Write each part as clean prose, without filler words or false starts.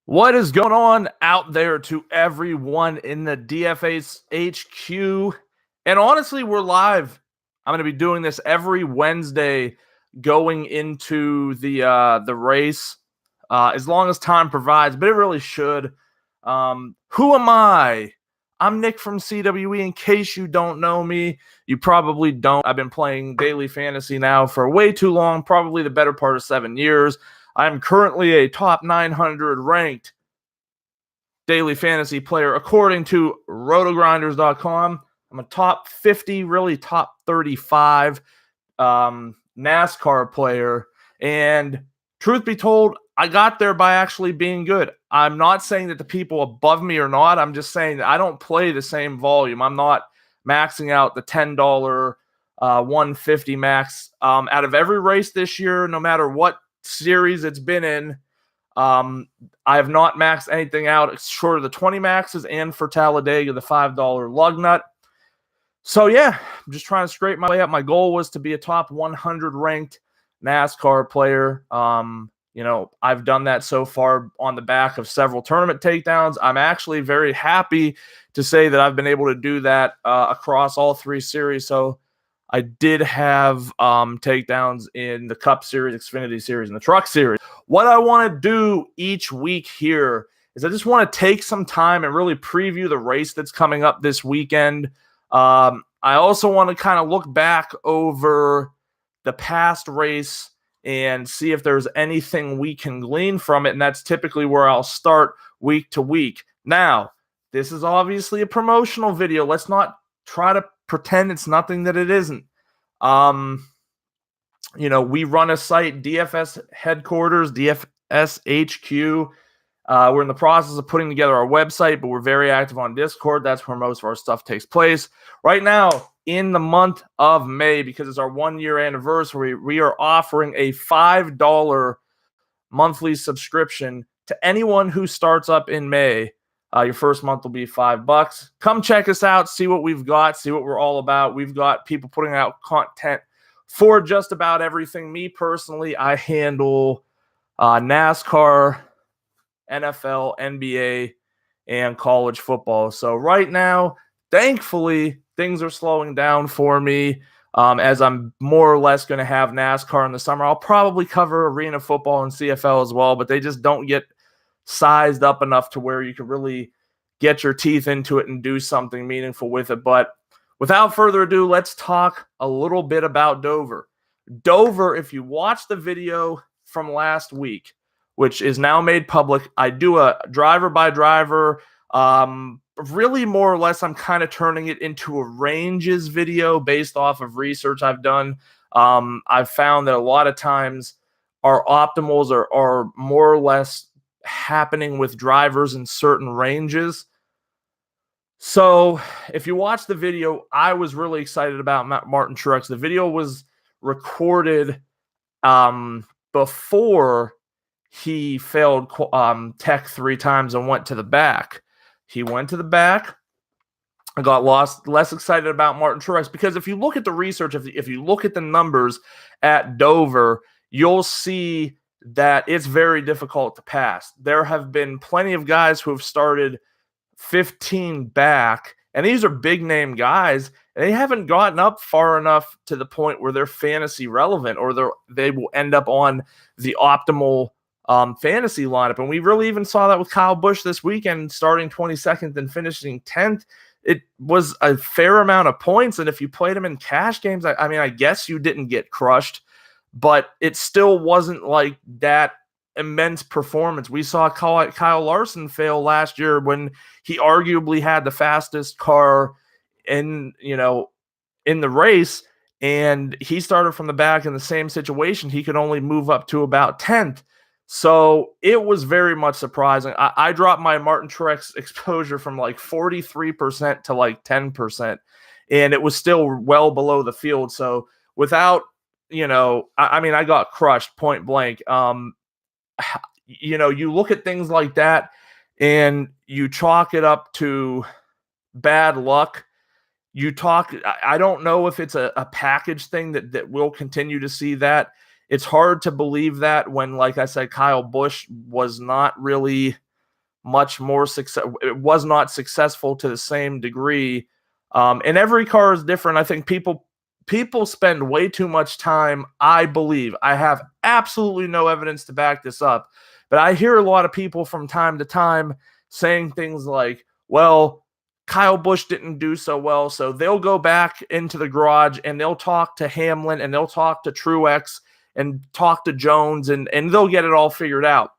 What is going on out there to everyone in the DFA's HQ? And honestly, we're live. I'm going to be doing this every Wednesday going into the race as long as time provides, but it really should. Who am I? I'm Nick from CWE. In case you don't know me, you probably don't. I've been playing daily fantasy now for way too long, probably the better part of 7 years. I'm currently a top 900 ranked daily fantasy player according to rotogrinders.com. I'm a top 50, really top 35 NASCAR player. And truth be told, I got there by actually being good. I'm not saying that the people above me are not. I'm just saying that I don't play the same volume. I'm not maxing out the $10 150 max out of every race this year, no matter what series it's been in. I have not maxed anything out short of the 20 maxes and for Talladega, the $5 lug nut. So yeah, I'm just trying to scrape my way up. My goal was to be a top 100 ranked NASCAR player. I've done that so far on the back of several tournament takedowns. I'm actually very happy to say that I've been able to do that across all three series. So I did have takedowns in the Cup Series, Xfinity Series, and the Truck Series. What I want to do each week here is I just want to take some time and really preview the race that's coming up this weekend. I also want to kind of look back over the past race and see if there's anything we can glean from it, and that's typically where I'll start week to week. Now, this is obviously a promotional video. Let's not try to pretend it's nothing that it isn't. We run a site, DFS headquarters, DFS HQ. We're in the process of putting together our website, but we're very active on Discord. That's where most of our stuff takes place. Right now, in the month of May, because it's our 1-year anniversary, we are offering a $5 monthly subscription to anyone who starts up in May. Your first month will be $5. Come check us out, see what we've got, see what we're all about. We've got people putting out content for just about everything. Me personally, I handle NASCAR, NFL, NBA, and college football. So right now, thankfully, things are slowing down for me as I'm more or less going to have NASCAR in the summer. I'll probably cover arena football and CFL as well, but they just don't get sized up enough to where you can really get your teeth into it and do something meaningful with it. But without further ado, let's talk a little bit about Dover. Dover, if you watch the video from last week, which is now made public, I do a driver by driver. Really, more or less, I'm kind of turning it into a ranges video based off of research I've done. I've found that a lot of times our optimals are more or less happening with drivers in certain ranges. So if you watch the video, I was really excited about Martin Truex. The video was recorded before he failed tech 3 times and went to the back. He went to the back. I got less excited about Martin Truex because if you look at the research, if you look at the numbers at Dover, you'll see that it's very difficult to pass. There have been plenty of guys who have started 15 back, and these are big name guys, and they haven't gotten up far enough to the point where they're fantasy relevant or they will end up on the optimal fantasy lineup. And we really even saw that with Kyle Busch this weekend, starting 22nd and finishing 10th. It was a fair amount of points, and if you played him in cash games, I guess you didn't get crushed, but it still wasn't like that immense performance. We saw Kyle Larson fail last year when he arguably had the fastest car in the race, and he started from the back in the same situation. He could only move up to about 10th. So it was very much surprising. I dropped my Martin Truex exposure from like 43% to like 10%, and it was still well below the field. So without, I got crushed point blank. You look at things like that and you chalk it up to bad luck. I don't know if it's a package thing that we'll continue to see that. It's hard to believe that when, like I said, Kyle Busch was not really much more success. It was not successful to the same degree. And every car is different. I think people spend way too much time. I believe, I have absolutely no evidence to back this up, but I hear a lot of people from time to time saying things like, well, Kyle Busch didn't do so well, so they'll go back into the garage and they'll talk to Hamlin and they'll talk to Truex and talk to Jones and they'll get it all figured out.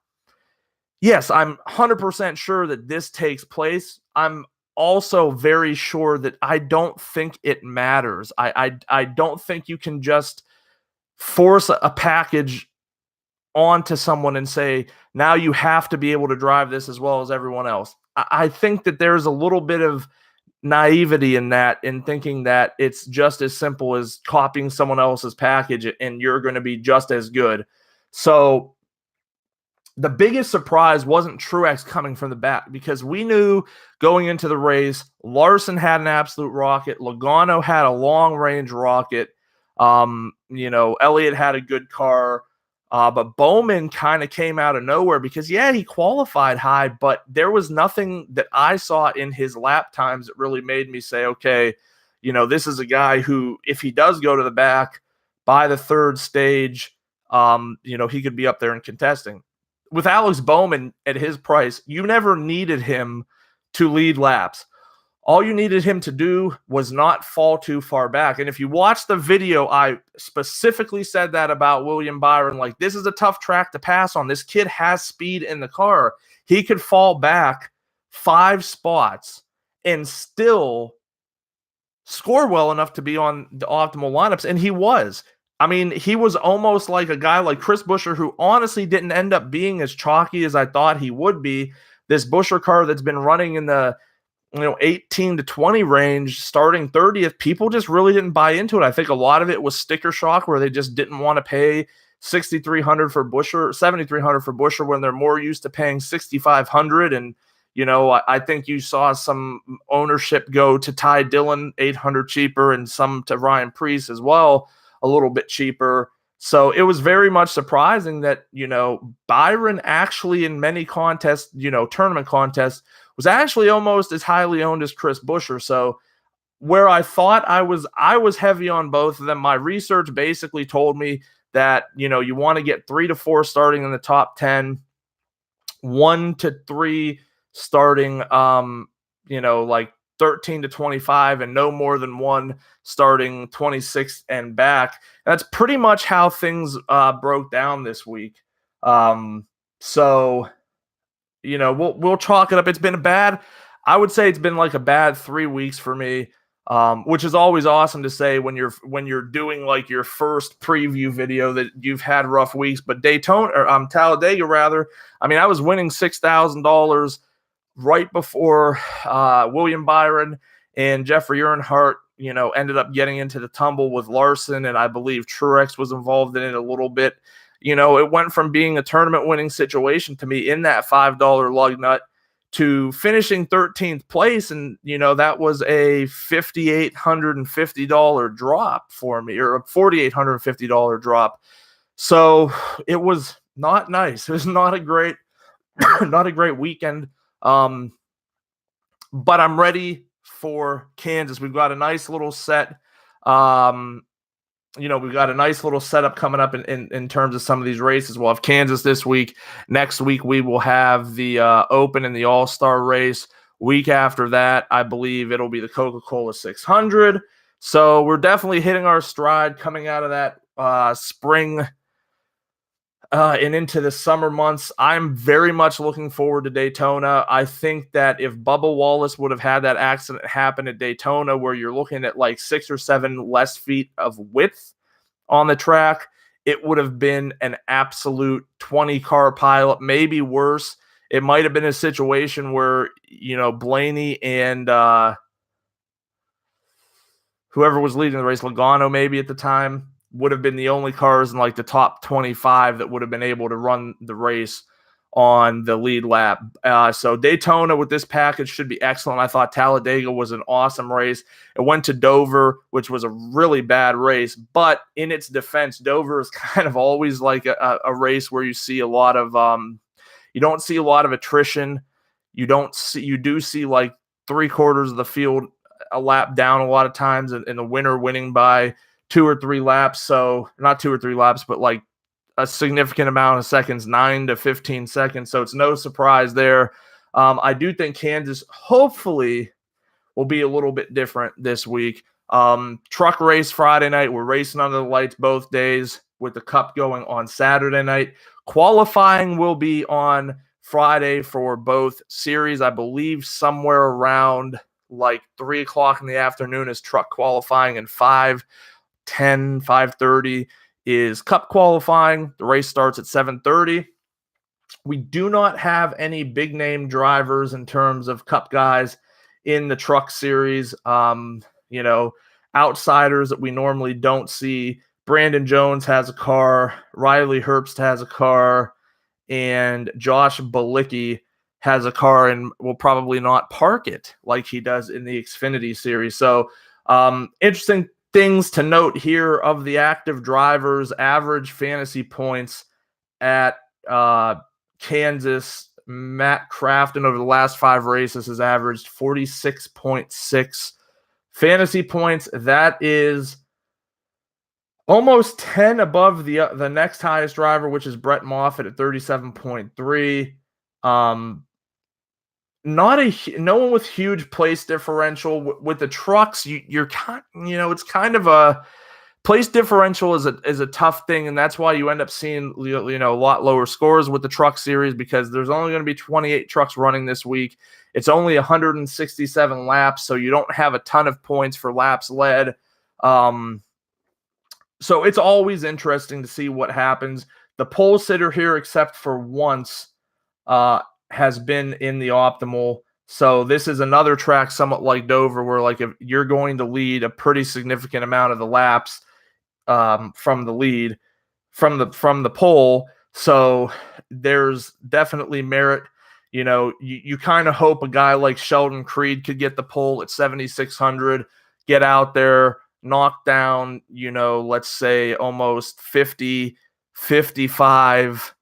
Yes, I'm 100% sure that this takes place. I'm also very sure that I don't think it matters. I don't think you can just force a package onto someone and say, now you have to be able to drive this as well as everyone else. I think that there's a little bit of naivety in that, in thinking that it's just as simple as copying someone else's package and you're going to be just as good. So the biggest surprise wasn't Truex coming from the back, because we knew going into the race, Larson had an absolute rocket. Logano had a long-range rocket. Elliott had a good car. But Bowman kind of came out of nowhere because, yeah, he qualified high, but there was nothing that I saw in his lap times that really made me say, okay, this is a guy who, if he does go to the back by the third stage, he could be up there and contesting. With Alex Bowman at his price, you never needed him to lead laps. All you needed him to do was not fall too far back. And if you watch the video, I specifically said that about William Byron. Like, this is a tough track to pass on. This kid has speed in the car. He could fall back 5 spots and still score well enough to be on the optimal lineups. And he was. I mean, he was almost like a guy like Chris Buescher, who honestly didn't end up being as chalky as I thought he would be. This Buescher car that's been running in the 18 to 20 range, starting 30th, people just really didn't buy into it. I think a lot of it was sticker shock, where they just didn't want to pay $6,300 for Buescher, $7,300 for Buescher, when they're more used to paying $6,500. And I think you saw some ownership go to Ty Dillon, $800 cheaper, and some to Ryan Preece as well, a little bit cheaper. So it was very much surprising that, Byron actually in many contests, tournament contests, was actually almost as highly owned as Chris Buescher. So where I thought I was heavy on both of them, my research basically told me that, you want to get 3 to 4 starting in the top 10, 1 to 3 starting, like 13 to 25, and no more than 1 starting 26 and back. That's pretty much how things broke down this week. So we'll chalk it up. It's been I would say it's been like a bad 3 weeks for me, which is always awesome to say when you're doing like your first preview video that you've had rough weeks. But Talladega rather, I mean, I was winning $6,000 right before William Byron and Jeffrey Earnhardt, ended up getting into the tumble with Larson, and I believe Truex was involved in it a little bit. It went from being a tournament winning situation to me in that $5 lug nut to finishing 13th place. And, that was a $5,850 drop for me, or a $4,850 drop. So it was not nice. It was not a great weekend. But I'm ready for Kansas. We've got a nice little set. We've got a nice little setup coming up in terms of some of these races. We'll have Kansas this week. Next week, we will have the Open and the All-Star race. Week after that, I believe it'll be the Coca-Cola 600. So we're definitely hitting our stride coming out of that spring and into the summer months. I'm very much looking forward to Daytona. I think that if Bubba Wallace would have had that accident happen at Daytona, where you're looking at like 6 or 7 less feet of width on the track, it would have been an absolute 20-car pileup, maybe worse. It might have been a situation where, Blaney and whoever was leading the race, Logano maybe at the time, would have been the only cars in like the top 25 that would have been able to run the race on the lead lap. So Daytona with this package should be excellent. I thought Talladega was an awesome race. It went to Dover, which was a really bad race, but in its defense, Dover is kind of always like a race where you see a lot of, you don't see a lot of attrition. you do see like 3/4 of the field a lap down a lot of times, and the winner winning by 2 or 3 laps. So not 2 or 3 laps, but like a significant amount of seconds, 9 to 15 seconds. So it's no surprise there. I do think Kansas hopefully will be a little bit different this week. Truck race Friday night. We're racing under the lights both days with the Cup going on Saturday night. Qualifying will be on Friday for both series. I believe somewhere around like 3 o'clock in the afternoon is truck qualifying, and 5:10, 5:30 is Cup qualifying. The race starts at 7:30. We do not have any big name drivers in terms of Cup guys in the truck series. Outsiders that we normally don't see. Brandon Jones has a car. Riley Herbst has a car. And Josh Bilicki has a car and will probably not park it like he does in the Xfinity series. So interesting things to note here of the active drivers. Average fantasy points at Kansas. Matt Crafton over the last 5 races has averaged 46.6 fantasy points. That is almost 10 above the next highest driver, which is Brett Moffitt at 37.3. No one with huge place differential with the trucks. You're kind, it's kind of a place differential is a tough thing, and that's why you end up seeing a lot lower scores with the truck series, because there's only going to be 28 trucks running this week. It's only 167 laps, so you don't have a ton of points for laps led. So it's always interesting to see what happens. The pole sitter here, except for once, has been in the optimal. So this is another track somewhat like Dover, where like if you're going to lead a pretty significant amount of the laps from the lead from the pole. So there's definitely merit. You kind of hope a guy like Sheldon Creed could get the pole at 7,600, get out there, knock down, let's say almost 50, 55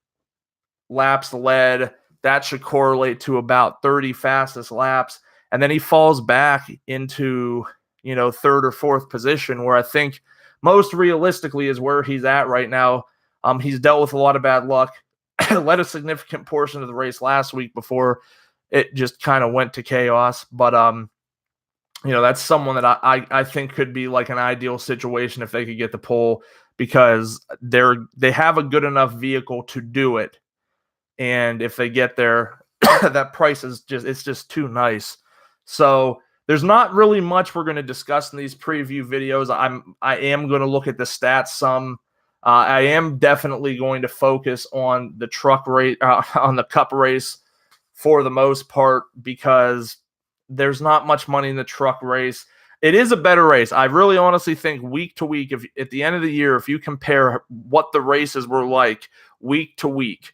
laps led. That should correlate to about 30 fastest laps. And then he falls back into, 3rd or 4th position, where I think most realistically is where he's at right now. He's dealt with a lot of bad luck, led a significant portion of the race last week before it just kind of went to chaos. But, that's someone that I think could be like an ideal situation if they could get the pole, because they have a good enough vehicle to do it. And if they get there, that price is just too nice. So there's not really much we're going to discuss in these preview videos. I am going to look at the stats some. I am definitely going to focus on the truck race, on the Cup race for the most part, because there's not much money in the truck race. It is a better race. I really honestly think week to week, if at the end of the year, if you compare what the races were like week to week,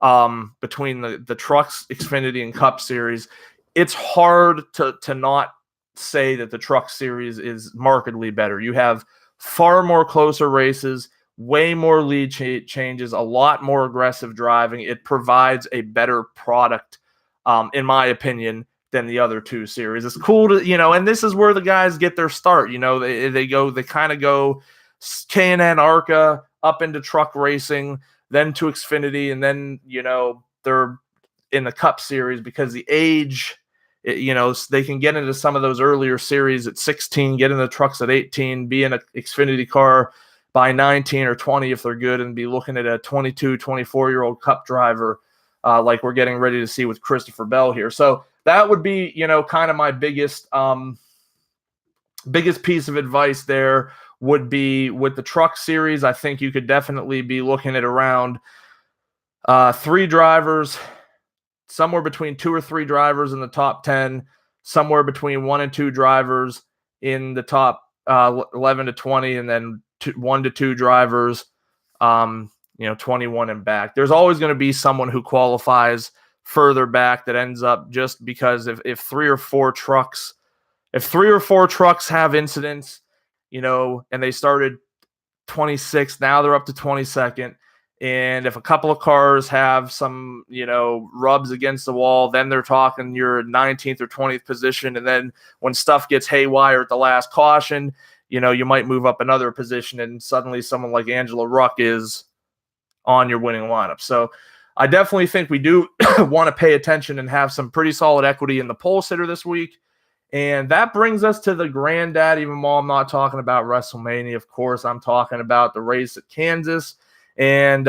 between the trucks, Xfinity, and Cup series, it's hard to not say that the truck series is markedly better. You have far more closer races, way more lead changes, a lot more aggressive driving. It provides a better product, in my opinion, than the other two series. It's cool to, and this is where the guys get their start. They kind of go K&N ARCA up into truck racing, then to Xfinity, and then, they're in the Cup series because the age, they can get into some of those earlier series at 16, get in the trucks at 18, be in an Xfinity car by 19 or 20 if they're good, and be looking at a 22, 24-year-old Cup driver like we're getting ready to see with Christopher Bell here. So that would be, kind of my biggest piece of advice there would be with the truck series. I think you could definitely be looking at around 3 drivers, somewhere between 2 or 3 drivers in the top 10, somewhere between 1 and 2 drivers in the top 11 to 20, and then 1 to 2 drivers, 21 and back. There's always going to be someone who qualifies further back that ends up, just because if 3 or 4 trucks have incidents, and they started 26th, now they're up to 22nd, And if a couple of cars have some, rubs against the wall, then they're talking your 19th or 20th position. And then when stuff gets haywire at the last caution, you might move up another position, and suddenly someone like Angela Ruck is on your winning lineup. So I definitely think we do want to pay attention and have some pretty solid equity in the pole sitter this week. And that brings us to the granddad, even though I'm not talking about WrestleMania. Of course, I'm talking about the race at Kansas. And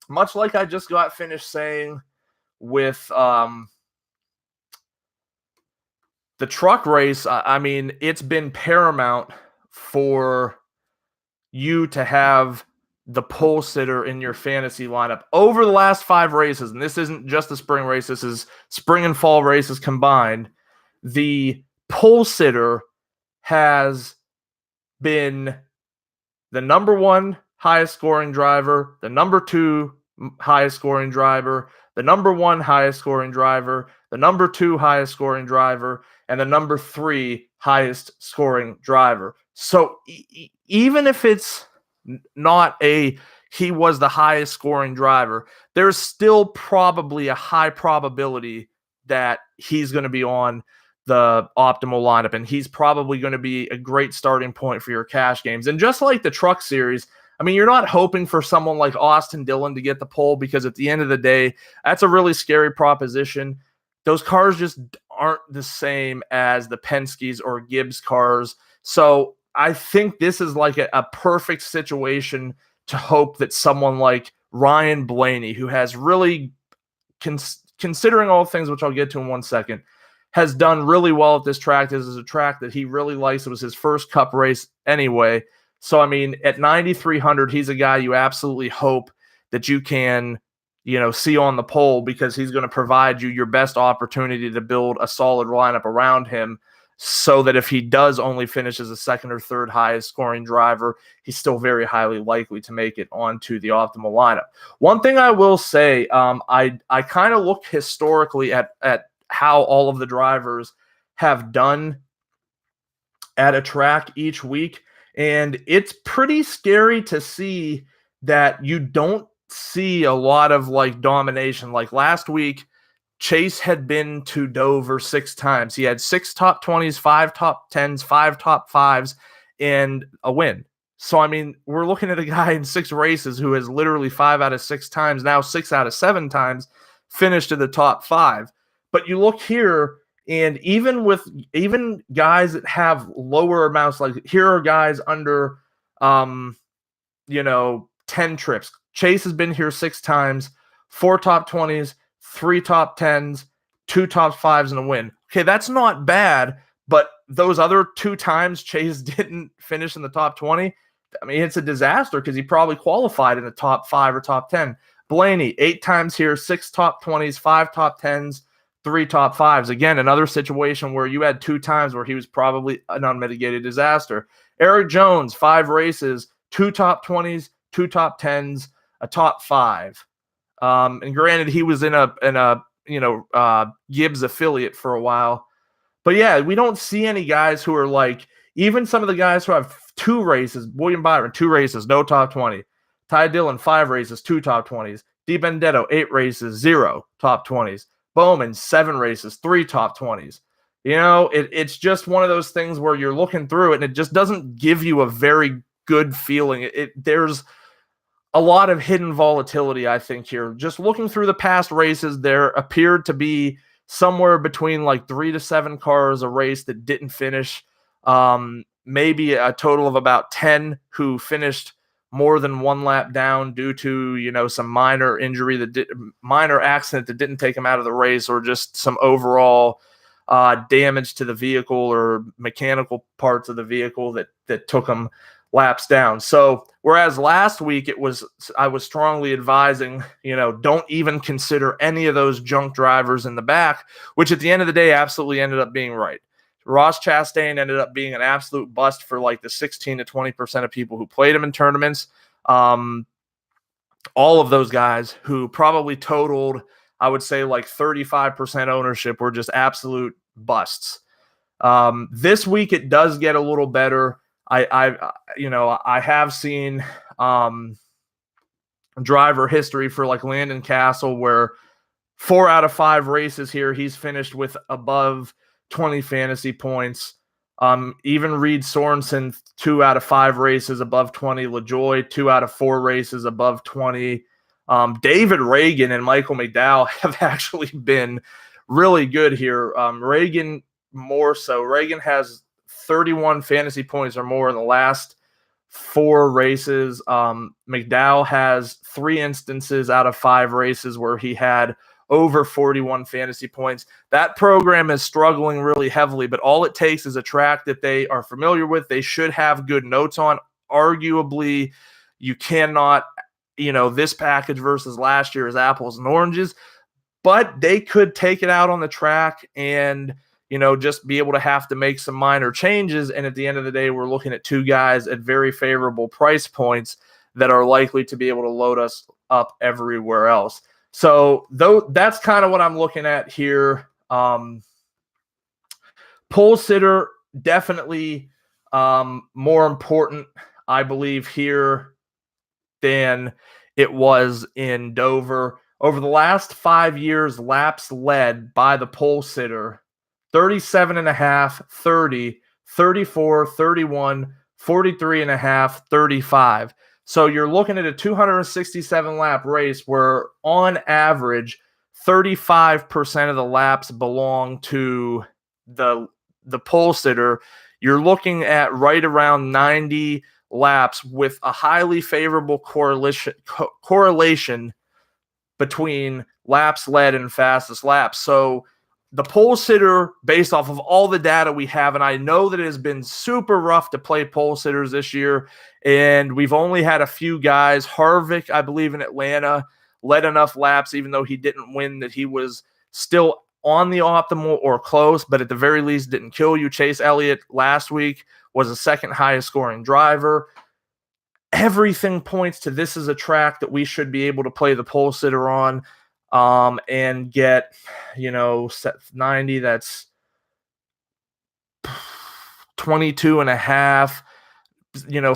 much like I just got finished saying with the truck race, I mean, it's been paramount for you to have the pole sitter in your fantasy lineup over the last 5 races. And this isn't just the spring race. This is spring and fall races combined. The pole sitter has been the number 1 highest scoring driver, the number 2 highest scoring driver, the number 1 highest scoring driver, the number 2 highest scoring driver, and the number 3 highest scoring driver. So even if it's not he was the highest scoring driver, there's still probably a high probability that he's going to be on the optimal lineup, and he's probably going to be a great starting point for your cash games. And just like the truck series, I mean, you're not hoping for someone like Austin Dillon to get the pole, because at the end of the day, that's a really scary proposition. Those cars just aren't the same as the Penske's or Gibbs cars. So I think this is like a perfect situation to hope that someone like Ryan Blaney, who has really, considering all things, which I'll get to in 1 second, has done really well at this track. This is a track that he really likes. It was his first Cup race anyway. So, I mean, at 9,300, he's a guy you absolutely hope that you can, see on the pole, because he's going to provide you your best opportunity to build a solid lineup around him, so that if he does only finish as a second or third highest scoring driver, he's still very highly likely to make it onto the optimal lineup. One thing I will say, I kind of look historically at how all of the drivers have done at a track each week, and it's pretty scary to see that you don't see a lot of like domination. Like last week, Chase had been to Dover 6 times. He had 6 top 20s, 5 top 10s, 5 top 5s, and a win. So, I mean, we're looking at a guy in 6 races who has literally 5 out of 6 times, now 6 out of 7 times, finished in the top 5. But you look here, and even guys that have lower amounts, like here are guys under 10 trips. Chase has been here 6 times, 4 top 20s, 3 top 10s, 2 top 5s, and a win. Okay, that's not bad, but those other 2 times Chase didn't finish in the top 20, I mean, it's a disaster, because he probably qualified in the top 5 or top 10. Blaney, 8 times here, 6 top 20s, 5 top 10s, 3 top 5s. Again, another situation where you had 2 times where he was probably an unmitigated disaster. Eric Jones, 5 races, 2 top 20s, 2 top 10s, a top 5. And granted, he was in a Gibbs affiliate for a while. But yeah, we don't see any guys who are like, even some of the guys who have 2 races, William Byron, 2 races, no top 20. Ty Dillon, 5 races, 2 top 20s. DiBenedetto, 8 races, 0 top 20s. Bowman, 7 races, 3 top 20s. It's just one of those things where you're looking through it and it just doesn't give you a very good feeling. There's a lot of hidden volatility, I think, here. Just looking through the past races, there appeared to be somewhere between like 3 to 7 cars a race that didn't finish. Maybe a total of about 10 who finished more than 1 lap down due to, some minor injury, minor accident that didn't take him out of the race, or just some overall damage to the vehicle or mechanical parts of the vehicle that took him laps down. So whereas last week I was strongly advising, don't even consider any of those junk drivers in the back, which at the end of the day absolutely ended up being right. Ross Chastain ended up being an absolute bust for like the 16 to 20% of people who played him in tournaments. All of those guys who probably totaled, I would say, like 35% ownership were just absolute busts. This week it does get a little better. I have seen driver history for like Landon Castle, where 4 out of 5 races here, he's finished with above 20 fantasy points. Even Reed Sorensen, 2 out of 5 races above 20. LaJoy, 2 out of 4 races above 20. David Reagan and Michael McDowell have actually been really good here. Reagan more so. Reagan has 31 fantasy points or more in the last 4 races. McDowell has 3 instances out of 5 races where he had over 41 fantasy points. That program is struggling really heavily, but all it takes is a track that they are familiar with. They should have good notes on. Arguably, you cannot, this package versus last year is apples and oranges, but they could take it out on the track and, just be able to have to make some minor changes. And at the end of the day, we're looking at 2 guys at very favorable price points that are likely to be able to load us up everywhere else. So that's kind of what I'm looking at here. Pole sitter, definitely more important, I believe, here than it was in Dover. Over the last 5 years, laps led by the pole sitter, 37.5, 30, 34, 31, 43.5, 35. So you're looking at a 267 lap race where on average 35% of the laps belong to the pole sitter. You're looking at right around 90 laps with a highly favorable correlation between laps led and fastest laps. So the pole sitter, based off of all the data we have, and I know that it has been super rough to play pole sitters this year, and we've only had a few guys. Harvick, I believe, in Atlanta, led enough laps, even though he didn't win, that he was still on the optimal or close, but at the very least didn't kill you. Chase Elliott last week was the second highest scoring driver. Everything points to this is a track that we should be able to play the pole sitter on. And get, set 90, that's 22 and a half,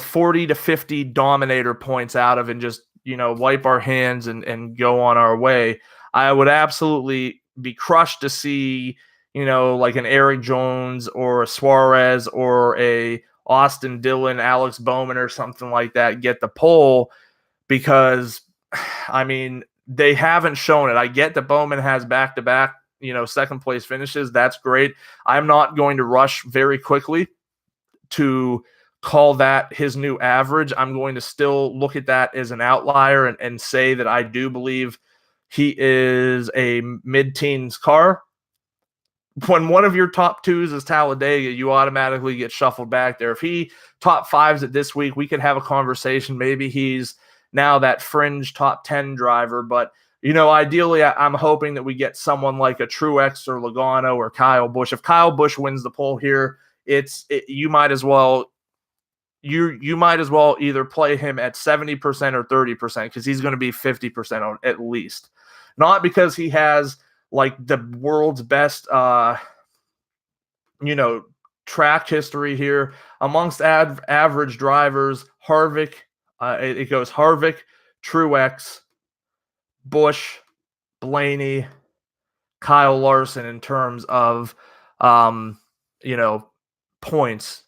40 to 50 dominator points out of and just, wipe our hands and go on our way. I would absolutely be crushed to see, like an Eric Jones or a Suarez or a Austin Dillon, Alex Bowman or something like that get the pole, because, they haven't shown it. I get that Bowman has back-to-back, second place finishes. That's great. I'm not going to rush very quickly to call that his new average. I'm going to still look at that as an outlier and say that I do believe he is a mid-teens car. When one of your top 2s is Talladega, you automatically get shuffled back there. If he top 5s it this week, we could have a conversation. Maybe he's now that fringe top 10 driver, but ideally I'm hoping that we get someone like a Truex or Logano or Kyle Busch. If Kyle Busch wins the pole here, you might as well either play him at 70% or 30%, because he's going to be 50% on at least. Not because he has like the world's best track history here. Amongst average drivers, Harvick, it goes Harvick, Truex, Busch, Blaney, Kyle Larson in terms of, points,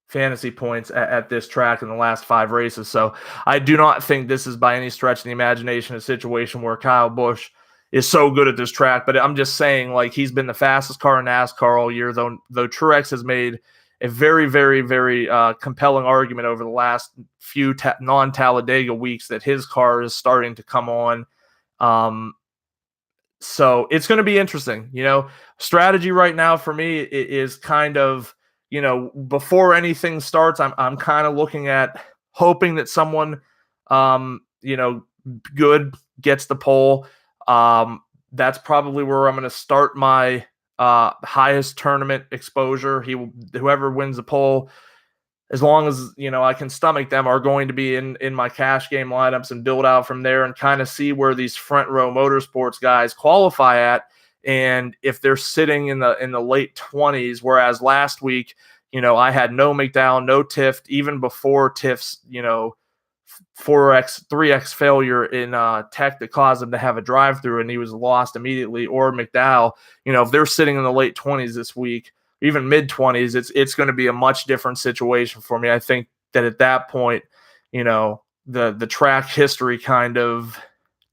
fantasy points at this track in the last 5 races. So I do not think this is by any stretch of the imagination a situation where Kyle Busch is so good at this track. But I'm just saying, like, he's been the fastest car in NASCAR all year, though Truex has made a very, very, very compelling argument over the last few non-Talladega weeks that his car is starting to come on. So it's going to be interesting. Strategy right now for me is kind of, before anything starts, I'm kind of looking at hoping that someone, good gets the pole. That's probably where I'm going to start my highest tournament exposure. Whoever wins the pole, as long as I can stomach them, are going to be in my cash game lineups and build out from there and kind of see where these front row motorsports guys qualify at, and if they're sitting in the late 20s. Whereas last week, I had no McDowell, no Tiff, even before Tiff's 4x, 3x failure in tech that caused him to have a drive-through and he was lost immediately, or McDowell, if they're sitting in the late 20s this week, even mid-20s, it's going to be a much different situation for me. I think that at that point, the track history kind of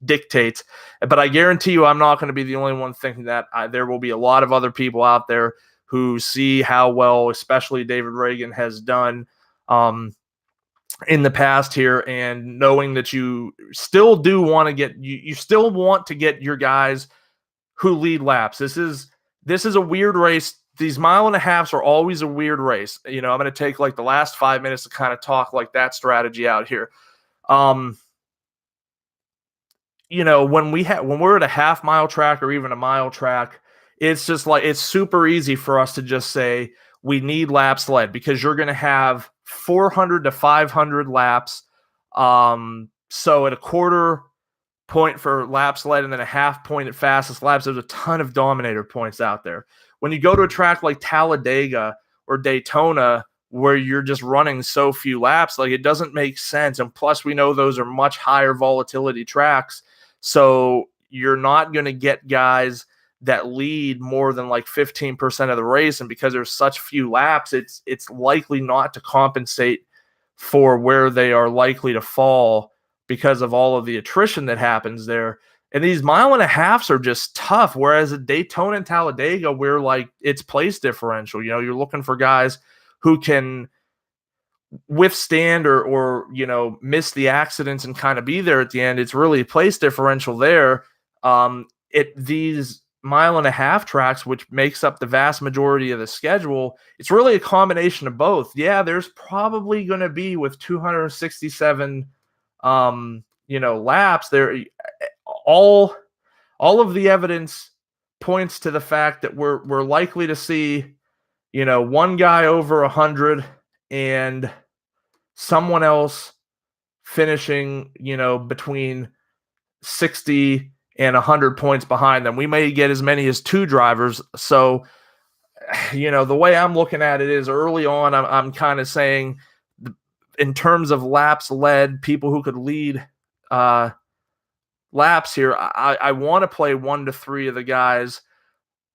dictates. But I guarantee you I'm not going to be the only one thinking that. There will be a lot of other people out there who see how well, especially David Reagan, has done in the past here, and knowing that you still do want to get you still want to get your guys who lead laps. This is a weird race. These mile and a halves are always a weird race. I'm going to take like the last 5 minutes to kind of talk like that strategy out here. When we're at a half mile track or even a mile track, it's just like, it's super easy for us to just say we need laps led, because you're going to have 400 to 500 laps. So at a quarter point for laps led and then a half point at fastest laps, there's a ton of dominator points out there. When you go to a track like Talladega or Daytona, where you're just running so few laps, like, it doesn't make sense. And plus, we know those are much higher volatility tracks. So you're not going to get guys that lead more than like 15% of the race. And because there's such few laps, it's likely not to compensate for where they are likely to fall because of all of the attrition that happens there. And these mile and a halves are just tough. Whereas at Daytona and Talladega, we're like, it's place differential. You're looking for guys who can withstand or miss the accidents and kind of be there at the end. It's really place differential there. These mile and a half tracks, which makes up the vast majority of the schedule, it's really a combination of both. Yeah, there's probably going to be, with 267 laps there, all of the evidence points to the fact that we're likely to see one guy over 100 and someone else finishing between 60 and 100 points behind them. We may get as many as two drivers. So the way I'm looking at it is, early on, I'm kind of saying, in terms of laps led, people who could lead laps here, I want to play 1 to 3 of the guys,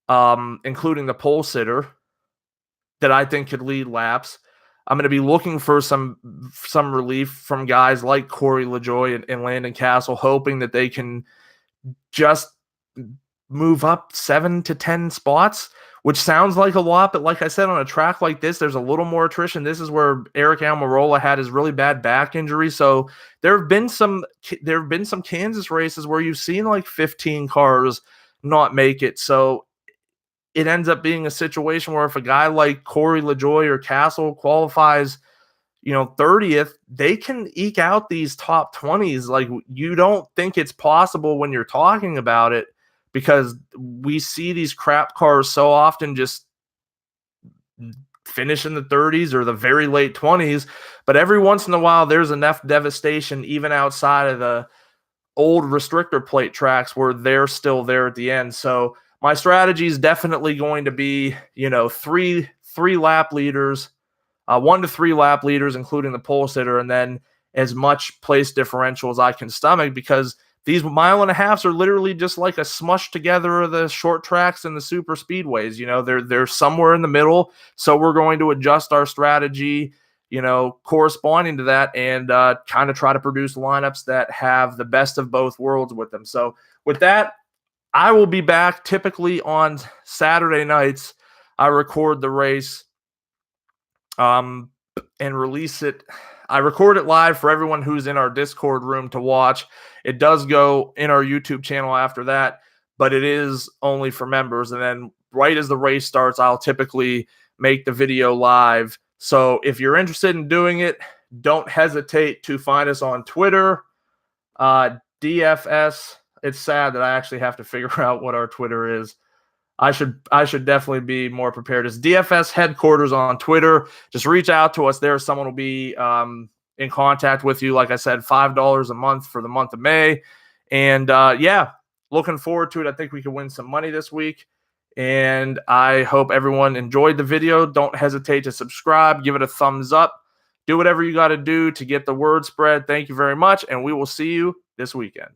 including the pole sitter, that I think could lead laps. I'm going to be looking for some relief from guys like Corey LaJoie and Landon Castle, hoping that they can just move up 7 to 10 spots, which sounds like a lot, but like I said, on a track like this, there's a little more attrition. This is where Eric Almirola had his really bad back injury. So there have been some Kansas races where you've seen like 15 cars not make it. So it ends up being a situation where if a guy like Corey LaJoie or Castle qualifies, 30th, they can eke out these top 20s. Like, you don't think it's possible when you're talking about it, because we see these crap cars so often just finish in the 30s or the very late 20s. But every once in a while, there's enough devastation, even outside of the old restrictor plate tracks, where they're still there at the end. So my strategy is definitely going to be, three lap leaders, 1 to 3 lap leaders, including the pole sitter, and then as much place differential as I can stomach, because these mile and a halves are literally just like a smush together of the short tracks and the super speedways. They're somewhere in the middle. So we're going to adjust our strategy, corresponding to that, and kind of try to produce lineups that have the best of both worlds with them. So with that, I will be back typically on Saturday nights. I record the race and release it. I record it live for everyone who's in our Discord room to watch. It does go in our YouTube channel after that, but it is only for members. And then right as the race starts, I'll typically make the video live. So if you're interested in doing it, don't hesitate to find us on Twitter, DFS. It's sad that I actually have to figure out what our Twitter is. I should definitely be more prepared. It's DFS headquarters on Twitter. Just reach out to us there. Someone will be in contact with you. Like I said, $5 a month for the month of May. And looking forward to it. I think we can win some money this week. And I hope everyone enjoyed the video. Don't hesitate to subscribe. Give it a thumbs up. Do whatever you got to do to get the word spread. Thank you very much, and we will see you this weekend.